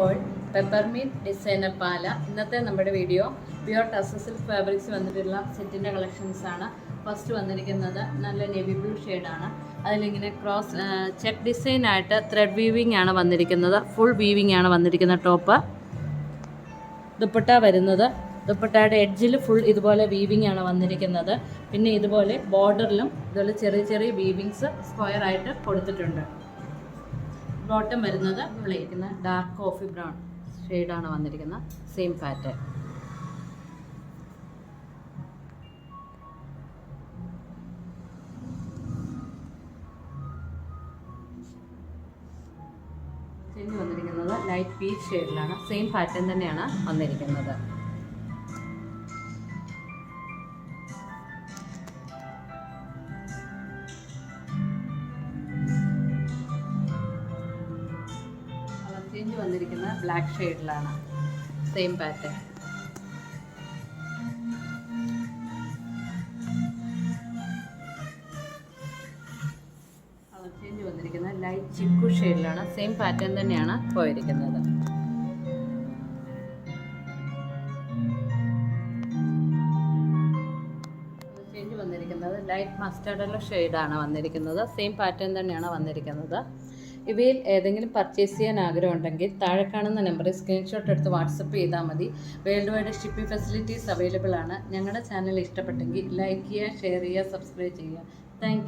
All peppermint designer പാല. ഇന്നത്തെ നമ്മുടെ video pure tussar silk fabrics വന്നിട്ടുള്ള സെറ്റിൻ്റെ കളക്ഷൻസാണ്. ഫസ്റ്റ് വന്നിരിക്കുന്നത് നല്ല നേവി ബ്ലൂ ഷെയ്ഡാണ്. അതിലിങ്ങനെ ക്രോസ് ചെക്ക് ഡിസൈനായിട്ട് ത്രെഡ് വീവിംഗ് ആണ് വന്നിരിക്കുന്നത്. ഫുൾ വീവിംഗ് ആണ് വന്നിരിക്കുന്ന ടോപ്പ്. ദുപ്പട്ട വരുന്നത് ദുപ്പട്ടയുടെ എഡ്ജിൽ ഫുൾ ഇതുപോലെ വീവിംഗ് ആണ് വന്നിരിക്കുന്നത്. പിന്നെ ഇതുപോലെ ബോർഡറിലും ഇതുപോലെ ചെറിയ ചെറിയ വീവിങ്സ് സ്ക്വയർ ആയിട്ട് കൊടുത്തിട്ടുണ്ട്. ബോട്ടം വരുന്നത് പ്ലെയിൻ ഡാർക്ക് കോഫി ബ്രൗൺ ഷെയ്ഡാണ് വന്നിരിക്കുന്നത്. Same pattern. ചെന്ന് വന്നിരിക്കുന്നത് ലൈറ്റ് പീച്ച് ഷെയ്ഡിലാണ്. സെയിം പാറ്റേൺ തന്നെയാണ് വന്നിരിക്കുന്നത്. ചേഞ്ച് വന്നിരിക്കുന്ന ബ്ലാക്ക് ഷെയ്ഡിലാണ്. Same pattern. കളർ ചേഞ്ച് വന്നിരിക്കുന്ന ലൈറ്റ് ചിക്കു ഷെയ്ഡിലാണ്. സെയിം പാറ്റേൺ തന്നെയാണ് പോയിരിക്കുന്നത്. ചേഞ്ച് വന്നിരിക്കുന്നത് ലൈറ്റ് മസ്റ്റാർഡ് യെല്ലോ ഷെയ്ഡാണ് വന്നിരിക്കുന്നത്. സെയിം പാറ്റേൺ തന്നെയാണ് വന്നിരിക്കുന്നത്. ഇവയിൽ ഏതെങ്കിലും പർച്ചേസ് ചെയ്യാൻ ആഗ്രഹമുണ്ടെങ്കിൽ താഴെ കാണുന്ന നമ്പറിൽ സ്ക്രീൻഷോട്ട് എടുത്ത് വാട്സപ്പ് ചെയ്താൽ മതി. World wide shipping facilities available ആണ്. ഞങ്ങളുടെ ചാനൽ ഇഷ്ടപ്പെട്ടെങ്കിൽ ലൈക്ക് ചെയ്യുക, ഷെയർ ചെയ്യുക, സബ്സ്ക്രൈബ് ചെയ്യുക. താങ്ക്